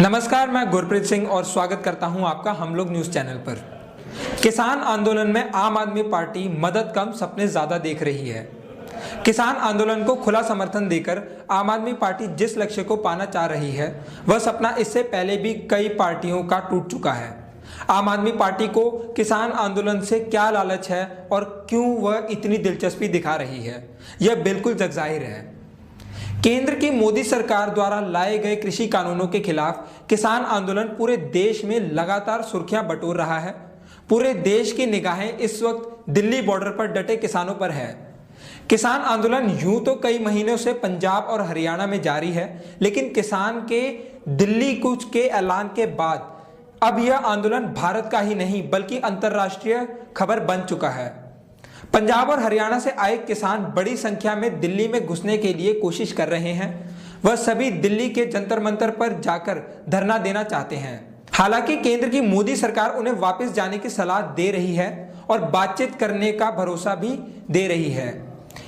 नमस्कार, मैं गुरप्रीत सिंह और स्वागत करता हूं आपका हम लोग न्यूज चैनल पर। किसान आंदोलन में आम आदमी पार्टी मदद कम सपने ज्यादा देख रही है। किसान आंदोलन को खुला समर्थन देकर आम आदमी पार्टी जिस लक्ष्य को पाना चाह रही है वह सपना इससे पहले भी कई पार्टियों का टूट चुका है। आम आदमी पार्टी को किसान आंदोलन से क्या लालच है और क्यों वह इतनी दिलचस्पी दिखा रही है, यह बिल्कुल जगजाहिर है। केंद्र की मोदी सरकार द्वारा लाए गए कृषि कानूनों के खिलाफ किसान आंदोलन पूरे देश में लगातार सुर्खियां बटोर रहा है। पूरे देश की निगाहें इस वक्त दिल्ली बॉर्डर पर डटे किसानों पर है। किसान आंदोलन यूं तो कई महीनों से पंजाब और हरियाणा में जारी है, लेकिन किसान के दिल्ली कूच के ऐलान के बाद अब यह आंदोलन भारत का ही नहीं बल्कि अंतर्राष्ट्रीय खबर बन चुका है। पंजाब और हरियाणा से आए किसान बड़ी संख्या में दिल्ली में घुसने के लिए कोशिश कर रहे हैं। वह सभी दिल्ली के जंतर मंतर पर जाकर धरना देना चाहते हैं। हालांकि केंद्र की मोदी सरकार उन्हें वापस जाने की सलाह दे रही है और बातचीत करने का भरोसा भी दे रही है,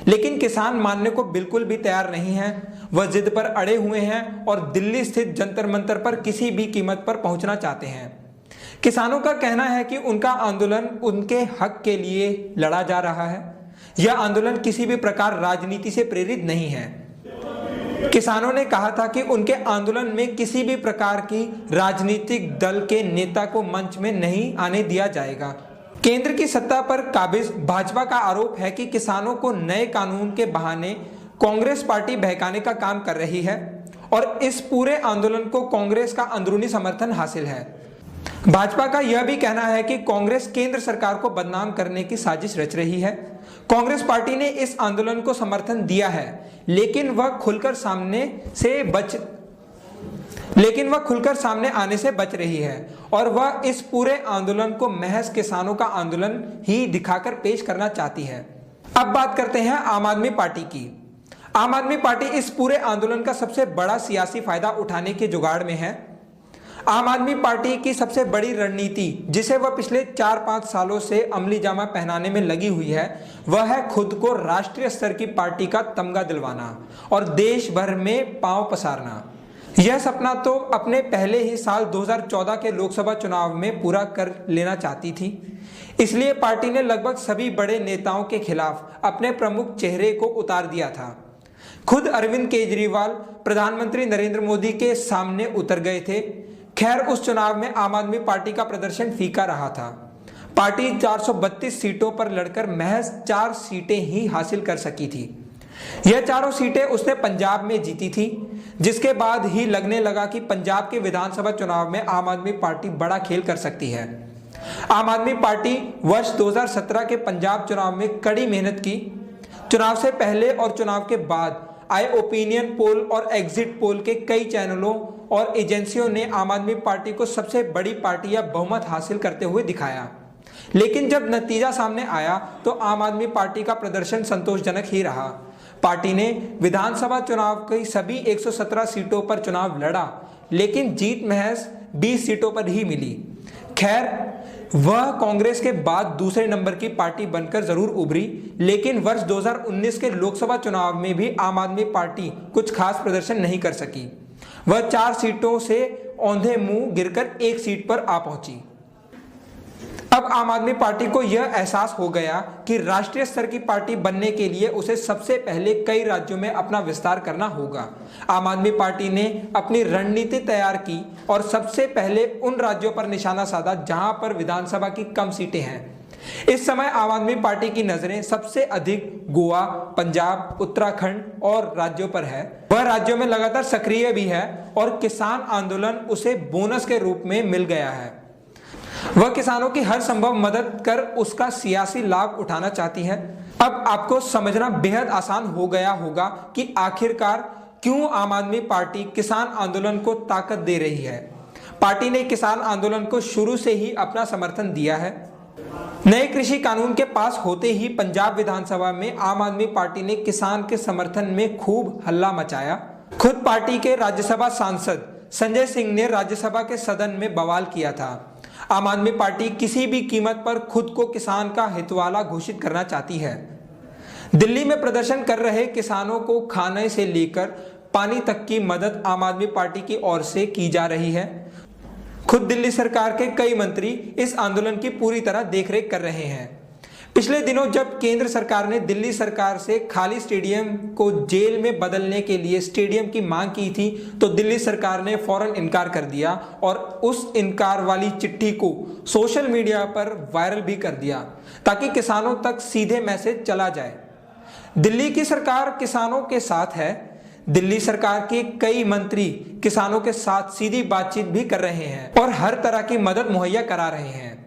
लेकिन किसान मानने को बिल्कुल भी तैयार नहीं है। वह जिद पर अड़े हुए हैं और दिल्ली स्थित जंतर मंतर पर किसी भी कीमत पर पहुंचना चाहते हैं। किसानों का कहना है कि उनका आंदोलन उनके हक के लिए लड़ा जा रहा है। यह आंदोलन किसी भी प्रकार राजनीति से प्रेरित नहीं है। किसानों ने कहा था कि उनके आंदोलन में किसी भी प्रकार की राजनीतिक दल के नेता को मंच में नहीं आने दिया जाएगा। केंद्र की सत्ता पर काबिज भाजपा का आरोप है कि किसानों को नए कानून के बहाने कांग्रेस पार्टी बहकाने का काम कर रही है और इस पूरे आंदोलन को कांग्रेस का अंदरूनी समर्थन हासिल है। भाजपा का यह भी कहना है कि कांग्रेस केंद्र सरकार को बदनाम करने की साजिश रच रही है। कांग्रेस पार्टी ने इस आंदोलन को समर्थन दिया है, लेकिन वह खुलकर सामने आने से बच रही है और वह इस पूरे आंदोलन को महज किसानों का आंदोलन ही दिखाकर पेश करना चाहती है। अब बात करते हैं आम आदमी पार्टी की। आम आदमी पार्टी इस पूरे आंदोलन का सबसे बड़ा सियासी फायदा उठाने के जुगाड़ में है। आम आदमी पार्टी की सबसे बड़ी रणनीति, जिसे वह पिछले 4-5 सालों से अमली जामा पहनाने में लगी हुई है, वह है खुद को राष्ट्रीय स्तर की पार्टी का तमगा दिलवाना और देश भर में पांव पसारना। यह सपना तो अपने पहले ही साल 2014 के लोकसभा चुनाव में पूरा कर लेना चाहती थी। इसलिए पार्टी ने लगभग सभी बड़े नेताओं के खिलाफ अपने प्रमुख चेहरे को उतार दिया था। खुद अरविंद केजरीवाल प्रधानमंत्री नरेंद्र मोदी के सामने उतर गए थे। खैर, उस चुनाव में आम आदमी पार्टी का प्रदर्शन फीका रहा था। पार्टी 432 सीटों पर लड़कर महज 4 सीटें ही हासिल कर सकी थी। यह चारों सीटें उसने पंजाब में जीती थी, जिसके बाद ही लगने लगा कि पंजाब के विधानसभा चुनाव में आम आदमी पार्टी बड़ा खेल कर सकती है। आम आदमी पार्टी वर्ष 2017 के पंजाब चुनाव में कड़ी मेहनत की। चुनाव से पहले और चुनाव के बाद आए ओपिनियन पोल और एग्जिट पोल के कई चैनलों और एजेंसियों ने आम आदमी पार्टी को सबसे बड़ी पार्टी या बहुमत हासिल करते हुए दिखाया, लेकिन जब नतीजा सामने आया तो आम आदमी पार्टी का प्रदर्शन संतोषजनक ही रहा। पार्टी ने विधानसभा चुनाव की सभी 117 सीटों पर चुनाव लड़ा, लेकिन जीत महज 20 सीटों पर ही मिली। खैर, वह कांग्रेस के बाद दूसरे नंबर की पार्टी बनकर जरूर उभरी, लेकिन वर्ष 2019 के लोकसभा चुनाव में भी आम आदमी पार्टी कुछ खास प्रदर्शन नहीं कर सकी। वह 4 सीटों से औंधे मुंह गिरकर 1 सीट पर आ पहुंची। अब आम आदमी पार्टी को यह एहसास हो गया कि राष्ट्रीय स्तर की पार्टी बनने के लिए उसे सबसे पहले कई राज्यों में अपना विस्तार करना होगा। आम आदमी पार्टी ने अपनी रणनीति तैयार की और सबसे पहले उन राज्यों पर निशाना साधा जहां पर विधानसभा की कम सीटें हैं। इस समय आम आदमी पार्टी की नजरें सबसे अधिक गोवा, पंजाब, उत्तराखंड और राज्यों पर है। वह राज्यों में लगातार सक्रिय भी है और किसान आंदोलन उसे बोनस के रूप में मिल गया है। वह किसानों की हर संभव मदद कर उसका सियासी लाभ उठाना चाहती है। अब आपको समझना बेहद आसान हो गया होगा कि आखिरकार क्यों आम आदमी पार्टी किसान आंदोलन को ताकत दे रही है। पार्टी ने किसान आंदोलन को शुरू से ही अपना समर्थन दिया है। नए कृषि कानून के पास होते ही पंजाब विधानसभा में आम आदमी पार्टी ने किसान के समर्थन में खूब हल्ला मचाया। खुद पार्टी के राज्यसभा सांसद संजय सिंह ने राज्यसभा के सदन में बवाल किया था। आम आदमी पार्टी किसी भी कीमत पर खुद को किसान का हितवाला घोषित करना चाहती है। दिल्ली में प्रदर्शन कर रहे किसानों को खाने से लेकर पानी तक की मदद आम आदमी पार्टी की ओर से की जा रही है। खुद दिल्ली सरकार के कई मंत्री इस आंदोलन की पूरी तरह देखरेख कर रहे हैं। पिछले दिनों जब केंद्र सरकार ने दिल्ली सरकार से खाली स्टेडियम को जेल में बदलने के लिए स्टेडियम की मांग की थी, तो दिल्ली सरकार ने फौरन इनकार कर दिया और उस इनकार वाली चिट्ठी को सोशल मीडिया पर वायरल भी कर दिया ताकि किसानों तक सीधे मैसेज चला जाए। दिल्ली की सरकार किसानों के साथ है। दिल्ली सरकार के कई मंत्री किसानों के साथ सीधी बातचीत भी कर रहे हैं और हर तरह की मदद मुहैया करा रहे हैं।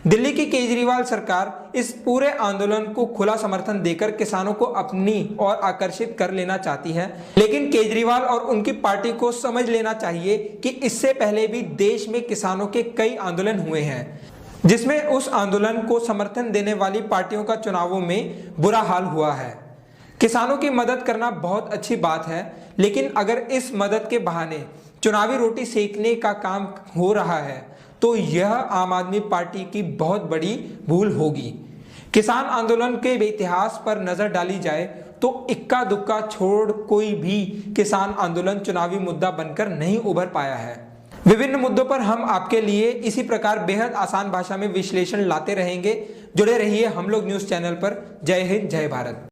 दिल्ली की केजरीवाल सरकार इस पूरे आंदोलन को खुला समर्थन देकर किसानों को अपनी ओर आकर्षित कर लेना चाहती है, लेकिन केजरीवाल और उनकी पार्टी को समझ लेना चाहिए कि इससे पहले भी देश में किसानों के कई आंदोलन हुए हैं, जिसमें उस आंदोलन को समर्थन देने वाली पार्टियों का चुनावों में बुरा हाल हुआ है। किसानों की मदद करना बहुत अच्छी बात है, लेकिन अगर इस मदद के बहाने चुनावी रोटी सेकने का काम हो रहा है तो यह आम आदमी पार्टी की बहुत बड़ी भूल होगी। किसान आंदोलन के इतिहास पर नजर डाली जाए तो इक्का दुक्का छोड़ कोई भी किसान आंदोलन चुनावी मुद्दा बनकर नहीं उभर पाया है। विभिन्न मुद्दों पर हम आपके लिए इसी प्रकार बेहद आसान भाषा में विश्लेषण लाते रहेंगे। जुड़े रहिए हम लोग न्यूज चैनल पर। जय हिंद, जय भारत।